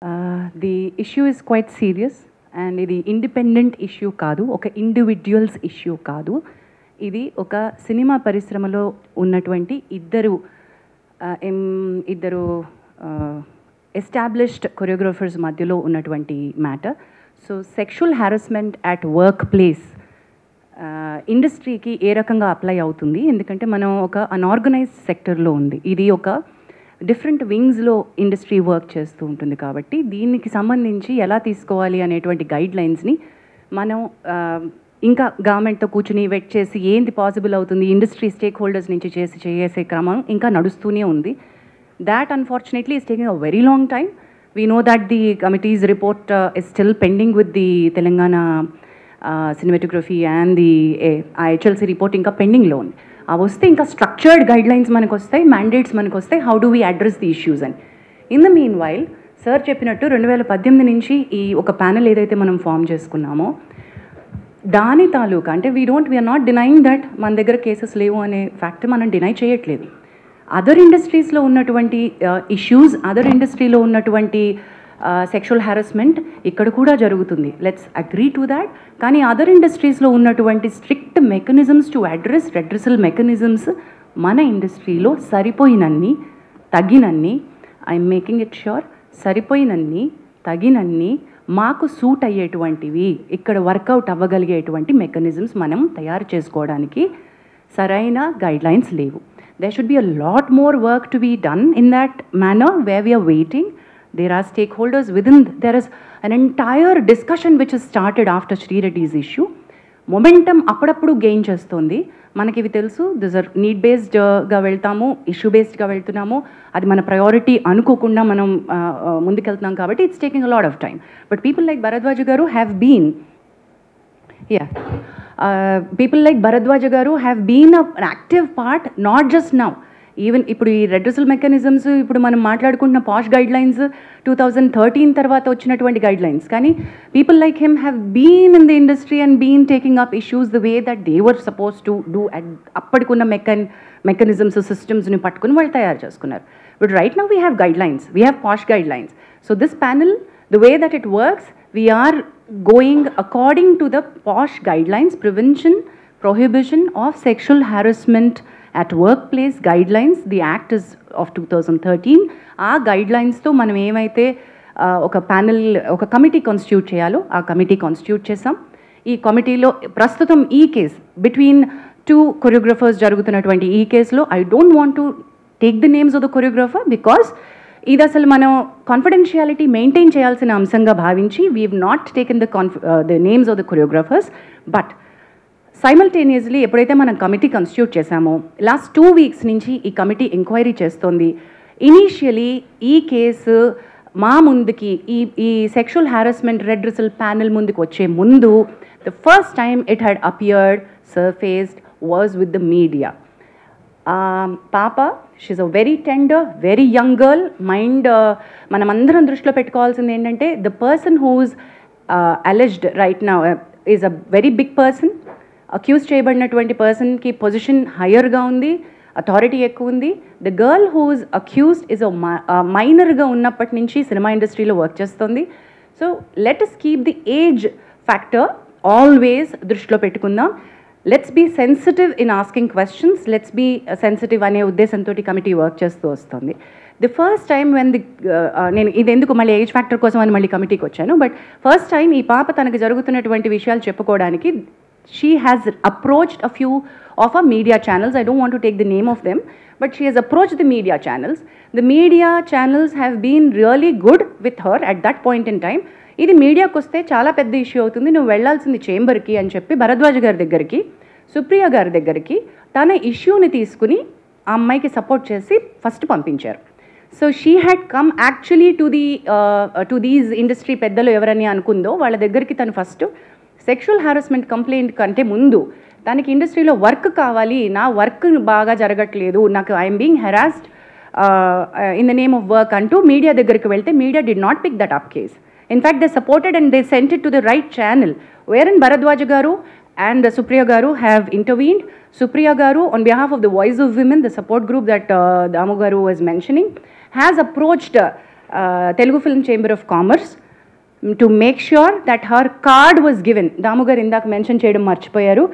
The issue is quite serious and ఇది independent issue కాదు, ఒక ఇండివిజువల్స్ ఇష్యూ కాదు. ఇది ఒక సినిమా పరిశ్రమలో ఉన్నటువంటి ఇద్దరు ఎస్టాబ్లిష్డ్ కొరియోగ్రాఫర్స్ మధ్యలో ఉన్నటువంటి matter. So sexual harassment at work place ఇండస్ట్రీకి ఏ రకంగా అప్లై అవుతుంది, ఎందుకంటే మనం ఒక అన్ఆర్గనైజ్డ్ సెక్టర్లో ఉంది, ఇది ఒక డిఫరెంట్ వింగ్స్లో ఇండస్ట్రీ వర్క్ చేస్తూ ఉంటుంది. కాబట్టి దీనికి సంబంధించి ఎలా తీసుకోవాలి అనేటువంటి గైడ్ లైన్స్ని మనం ఇంకా గవర్నమెంట్తో కూర్చుని వెట్ చేసి ఏంది పాసిబుల్ అవుతుంది, ఇండస్ట్రీ స్టేక్ హోల్డర్స్ నుంచి చేసే క్రమం ఇంకా నడుస్తూనే ఉంది. That unfortunately is taking a very long time. We know that the committees report is still pending with the Telangana cinematography and the HLC report ఇంకా పెండింగ్లో ఉంది. అవి వస్తే ఇంకా స్ట్రక్చర్డ్ గైడ్ లైన్స్ మనకు వస్తాయి, మ్యాండేట్స్ మనకు వస్తాయి, how do we address the issues అని. In the meanwhile sir చెప్పినట్టు 2018 నుంచి ఈ ఒక ప్యానెల్ ఏదైతే మనం ఫామ్ చేసుకున్నామో దాని తాలూకా అంటే వీఆర్ నాట్ డినైయింగ్ దట్ మన దగ్గర కేసెస్ లేవు అనే ఫ్యాక్ట్ మనం డినై చేయట్లేదు. అదర్ ఇండస్ట్రీస్లో ఉన్నటువంటి ఇష్యూస్, అదర్ ఇండస్ట్రీలో ఉన్నటువంటి సెక్షువల్ హారాస్మెంట్ ఇక్కడ కూడా జరుగుతుంది, లెట్స్ అగ్రీ టు దాట్. కానీ అదర్ ఇండస్ట్రీస్లో ఉన్నటువంటి strict mechanisms to address redressal mechanisms మన ఇండస్ట్రీలో సరిపోయినన్ని తగినన్ని, ఐఎమ్ మేకింగ్ ఇట్ ష్యూర్, సరిపోయినన్ని తగినన్ని మాకు సూట్ అయ్యేటువంటివి ఇక్కడ వర్కౌట్ అవ్వగలిగేటువంటి మెకానిజమ్స్ మనం తయారు చేసుకోవడానికి సరైన గైడ్లైన్స్ లేవు. There should be a lot more work to be done in that manner where we are waiting. There are stakeholders within, there is an entire discussion which has started after Sri Reddy's issue. Momentum అప్పుడప్పుడు gain చేస్తుంది, మనకి ఇవి తెలుసు. This are need బేస్డ్గా వెళ్తాము, issue బేస్డ్గా వెళ్తున్నాము, అది మన priority అనుకోకుండా మనం ముందుకెళ్తున్నాం కాబట్టి it's taking a lot of time. But people like Bharadwaj గారు have been people like Bharadwaj garu have been an active part, not just now, even ఇప్పుడు ఈ రెడ్రెసల్ మెకానిజమ్స్ ఇప్పుడు మనం మాట్లాడుకుంటున్న పాష్ గైడ్ లైన్స్ 2013 తర్వాత వచ్చినటువంటి గైడ్ లైన్స్. కానీ people like him have been in the industry and been taking up issues the way that they were suppose to do. అప్పటికున్న mechanisms సిస్టమ్స్ని పట్టుకుని వాళ్ళు తయారు చేసుకున్నారు. But right now we have guidelines, we have POSH guidelines. So this panel, the way that it works, we are going according to the POSH guidelines, prevention, prohibition of sexual harassment at workplace guidelines. The act is of 2013. ఆ guidelines-తో మనం ఏమైతే ఒక panel, ఒక committee constitute చేయాలో ఆ committee constitute చేసాం. ఈ కమిటీలో ప్రస్తుతం ఈ కేసు బిట్వీన్ 2 కొరియోగ్రాఫర్స్ జరుగుతున్నటువంటి ఈ కేసులో I don't want to take the names of the choreographer because ఇది అసలు మనం కాన్ఫిడెన్షియాలిటీ మెయింటైన్ చేయాల్సిన అంశంగా భావించి we have not taken the names of the choreographers. But simultaneously ఎప్పుడైతే మనం కమిటీ కాన్స్టిట్యూట్ చేశామో లాస్ట్ 2 వీక్స్ నుంచి ఈ కమిటీ ఎంక్వైరీ చేస్తోంది. ఇనీషియలీ ఈ కేసు మా ముందుకి ఈ సెక్షువల్ హారాస్మెంట్ రెడ్రెసల్ ప్యానెల్ ముందుకు వచ్చే ముందు the first time it had appeared, surfaced was with the media. పాప, she a very tender, very young girl. Mind మనమందరం దృష్టిలో పెట్టుకోవాల్సింది ఏంటంటే the person whose alleged right now is a very big person. Accuse చేయబడినటువంటి పర్సన్కి position హయ్యర్గా ఉంది, authority ఎక్కువ ఉంది. The girl whose accused is మైనర్గా ఉన్నప్పటి నుంచి సినిమా ఇండస్ట్రీలో వర్క్ చేస్తుంది. So let us keep the age factor always దృష్టిలో పెట్టుకుందాం. Let's be sensitive in asking questions, let's be sensitive అనే ఉద్దేశంతో కమిటీ వర్క్ చేస్తూ వస్తుంది. ది ఫస్ట్ టైం వెన్ నేను ఇది ఎందుకు మళ్ళీ ఏజ్ ఫ్యాక్టర్ కోసం అని మళ్ళీ కమిటీకి వచ్చాను. బట్ ఫస్ట్ టైం ఈ పాప తనకు జరుగుతున్నటువంటి విషయాలు చెప్పుకోవడానికి she has approached a few of a media channels. I don't want to take the name of them, but she has approached the media channels. The media channels have been really good with her at that point in time. ఇది మీడియాకు వస్తే చాలా పెద్ద issue అవుతుంది, నువ్వు వెళ్లాల్సింది చేంబర్కి అని చెప్పి భరద్వాజ్ గారి దగ్గరికి, సుప్రియ గారి దగ్గరికి తన ఇష్యూని తీసుకుని ఆ అమ్మాయికి సపోర్ట్ చేసి ఫస్ట్ పంపించారు. So she had come actually to these industry పెద్దలు ఎవరని అనుకుందో వాళ్ళ దగ్గరికి తను ఫస్ట్ సెక్షువల్ హారాస్మెంట్ కంప్లైంట్ కంటే ముందు తనకి ఇండస్ట్రీలో వర్క్ కావాలి, నా వర్క్ బాగా జరగట్లేదు, నాకు I'm being harassed in the name of work అంటూ మీడియా దగ్గరికి వెళ్తే media did not pick that up case. In fact, they supported and they sent it to the right channel, wherein Bharadwaj garu and Supriya garu have intervened. Supriya garu, on behalf of the Voice of Women, the support group that Damu garu was mentioning, has approached Telugu Film Chamber of Commerce to make sure that her card was given. దాము గారు ఇందాక mention చేయడం మర్చిపోయారు.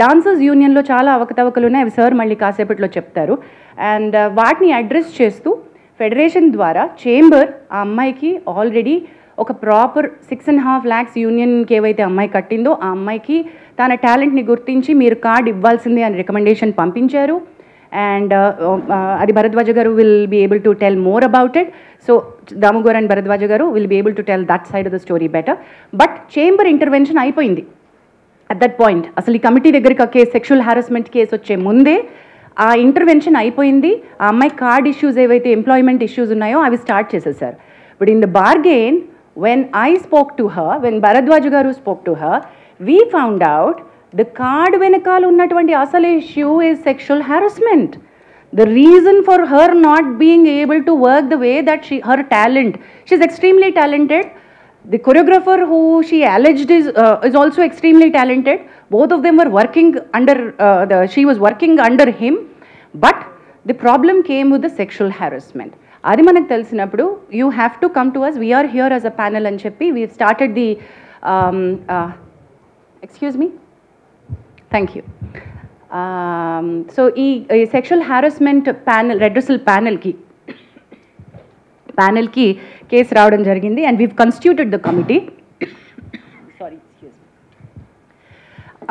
Dancers యూనియన్లో చాలా అవకతవకలు ఉన్నాయి, అవి sir మళ్ళీ కాసేపట్లో చెప్తారు. అండ్ వాటిని అడ్రస్ చేస్తూ ఫెడరేషన్ ద్వారా చేంబర్ ఆ అమ్మాయికి ఆల్రెడీ ఒక ప్రాపర్ 6.5 lakhs యూనియన్కి ఏవైతే అమ్మాయి కట్టిందో ఆ అమ్మాయికి తన టాలెంట్ని గుర్తించి మీరు కార్డ్ ఇవ్వాల్సిందే అని రికమెండేషన్ పంపించారు. అండ్ అది భరద్వాజ గారు will be able to tell more about it. So Damu గారు అండ్ భరద్వాజ గారు will be able to tell that side of the story better. But chamber intervention అయిపోయింది అట్ దట్ పాయింట్. అసలు ఈ కమిటీ దగ్గరికి ఆ కేసు, సెక్షువల్ హారాస్మెంట్ కేసు వచ్చే ముందే ఆ ఇంటర్వెన్షన్ అయిపోయింది. ఆ అమ్మాయి కార్డ్ ఇష్యూస్ ఏవైతే ఎంప్లాయ్మెంట్ ఇష్యూస్ ఉన్నాయో అవి స్టార్ట్ చేసేసారు. But in the bargain when I spoke to her, when Bharadwaj garu spoke to her, we found out the card venakal unnatuvanti asal issue is sexual harassment. The reason for her not being able to work the way that her talent, she's extremely talented. The choreographer who she alleged is also extremely talented. Both of them were working under she was working under him, but the problem came with the sexual harassment. అది మనకు తెలిసినప్పుడు you have to come to us, we are here as a panel అని చెప్పి we started the excuse me, thank you. So ఈ sexual harassment panel, redressal ప్యానల్కి case రావడం జరిగింది. And we've constituted the committee. Sorry,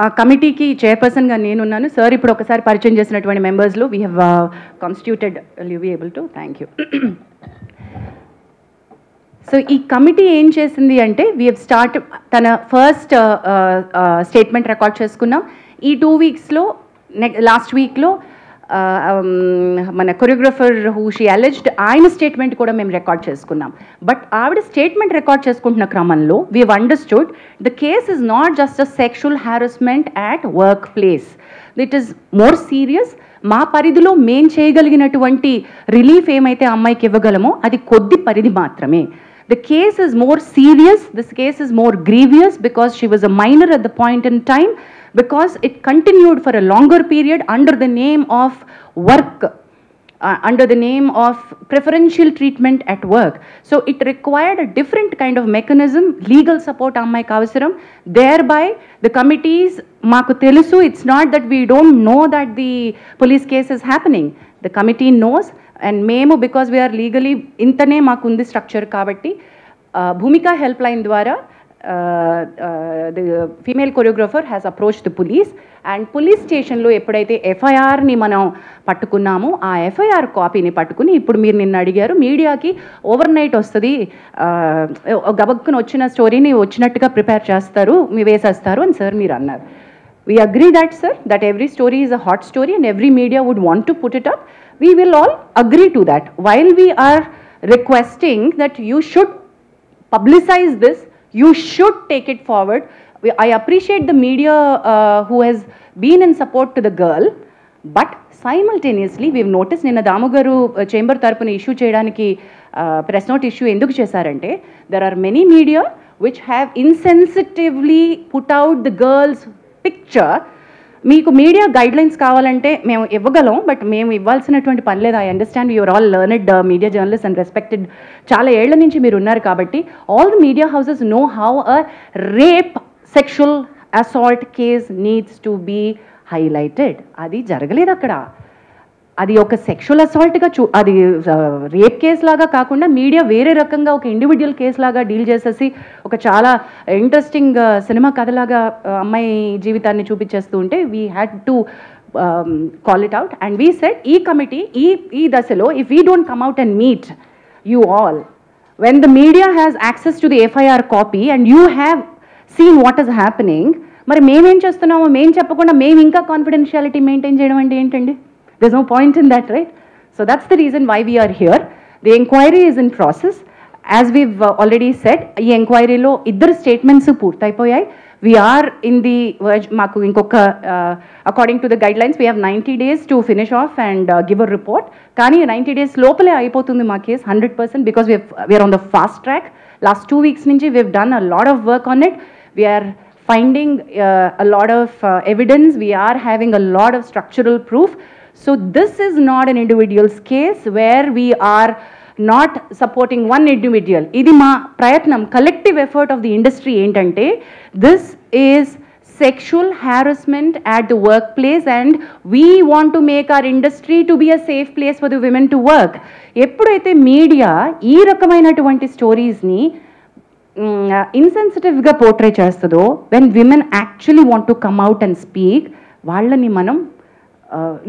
ఆ కమిటీకి చైర్పర్సన్గా నేనున్నాను. సార్ ఇప్పుడు ఒకసారి పరిచయం చేసినటువంటి మెంబర్స్లో we have constituted, you be able to, thank you. So ఈ కమిటీ ఏం చేసింది అంటే వీ హ్యావ్ స్టార్ట్, తన ఫస్ట్ స్టేట్మెంట్ రికార్డ్ చేసుకున్నాం. ఈ 2 weeksలో లాస్ట్ వీక్లో మన కొరియోగ్రఫర్ హూ షీ అలెజ్డ్ ఆయన స్టేట్మెంట్ కూడా మేము రికార్డ్ చేసుకున్నాం. బట్ ఆవిడ స్టేట్మెంట్ రికార్డ్ చేసుకుంటున్న క్రమంలో we have understood the case is not just a sexual harassment at work place, it is more serious. మా పరిధిలో మేం చేయగలిగినటువంటి రిలీఫ్ ఏమైతే అమ్మాయికి ఇవ్వగలమో అది కొద్ది పరిధి మాత్రమే. The case is more serious, this case is more grievous because she was a minor at the point in time, because it continued for a longer period under the name of work, under the name of preferential treatment at work. So it required a different kind of mechanism, legal support ammayiki avasaram. Thereby the committees, maaku telusu, it's not that we don't know that the police case is happening. The committee knows, and మేము because we are legally ఇంతనే మాకు ఉంది structure కాబట్టి భూమిక help line ద్వారా the female choreographer has approach the police. And police స్టేషన్లో ఎప్పుడైతే ఎఫ్ఐఆర్ని మనం పట్టుకున్నామో ఆ ఎఫ్ఐఆర్ కాపీని పట్టుకుని ఇప్పుడు మీరు నిన్న అడిగారు మీడియాకి ఓవర్ నైట్ వస్తుంది, గబక్కున వచ్చిన స్టోరీని వచ్చినట్టుగా ప్రిపేర్ చేస్తారు, మీ వేసేస్తారు అని సార్ మీరు అన్నారు. We agree that, sir, that every story is a hot story and every media would want to put it up. We will all agree to that. While we are requesting that you should publicize this, you should take it forward. I appreciate the media who has been in support to the girl, but simultaneously we've noticed నిన్న దాము గారు chamber తరపున issue చేయడానికి press note issue ఎందుకు చేశారంటే there are many media which have insensitively put out the girls picture. మీకు media guidelines కావాలంటే మేము ఇవ్వగలం, బట్ మేము ఇవ్వాల్సినటువంటి పని లేదు. I understand you're all learned media journalist and respected, చాలా ఏళ్ల నుంచి మీరు ఉన్నారు కాబట్టి all the media houses know how a rape sexual assault case needs to be highlighted. అది జరగలేదు అక్కడ. అది ఒక సెక్షువల్ అసాల్ట్గా అది రేప్ కేస్ లాగా కాకుండా మీడియా వేరే రకంగా ఒక ఇండివిజువల్ కేస్ లాగా డీల్ చేసేసి ఒక చాలా ఇంట్రెస్టింగ్ సినిమా కథలాగా అమ్మాయి జీవితాన్ని చూపించేస్తూ ఉంటే we had to call it out. And we said ఈ కమిటీ ఈ దశలో if we don't come out and meet you all, when the media has access to the FIR copy and you have seen what is happening, మరి మేమేం చేస్తున్నామో మేము చెప్పకుండా మేము ఇంకా కాన్ఫిడెన్షియాలిటీ మెయింటైన్ చేయడం అంటే ఏంటండి? There's no point in that, right? So that's the reason why we are here. The inquiry is in process. As we've already said, ఈ ఎంక్వైరీలో ఇద్దరు statements పూర్తయిపోయాయి. We are in the verge, మాకు ఇంకొక according to the guidelines we have 90 days to finish off and give a report. కానీ 90 days లోపలే అయిపోతుంది మా case 100% because we are on the fast track. Last 2 weeks నుంచి we've done a lot of work on it. We are finding a lot of evidence. We are having a lot of structural proof. So this is not an individual's case where we are not supporting one individual. ఇది మా ప్రయత్నం, collective effort of the industry ఏంటంటే this is sexual harassment at the workplace and we want to make our industry to be a safe place for the women to work. ఎప్పుడైతే media ఈ రకమైనటువంటి స్టోరీస్ని ఇన్సెన్సిటివ్గా portray చేస్తుందో, when women actually want to come out and speak, వాళ్ళని మనం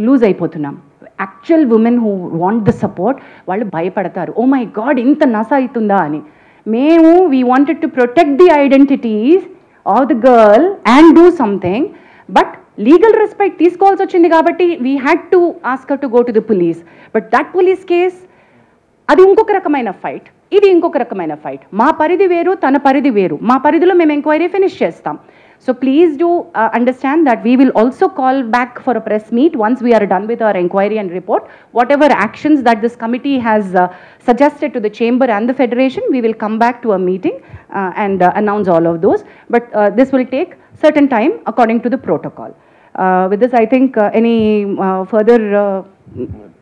loose అయిపోతున్నాం. Actual women who want the support వాళ్ళు భయపడతారు, oh my God ఇంత నస అవుతుందా అని. మేము we wanted to protect the identities of the girl and do something, but legal respect తీసుకోవాల్సి వచ్చింది కాబట్టి we had to ask her to go to the police. But that police case, అది ఇంకొక రకమైన ఫైట్, ఇది ఇంకొక రకమైన ఫైట్. మా పరిధి వేరు, తన పరిధి వేరు. మా పరిధిలో మేము ఎంక్వైరీ ఫినిష్ చేస్తాం. So please do understand that we will also call back for a press meet once we are done with our inquiry and report. Whatever actions that this committee has suggested to the chamber and the federation, we will come back to a meeting and announce all of those. But this will take certain time according to the protocol. With this, I think any further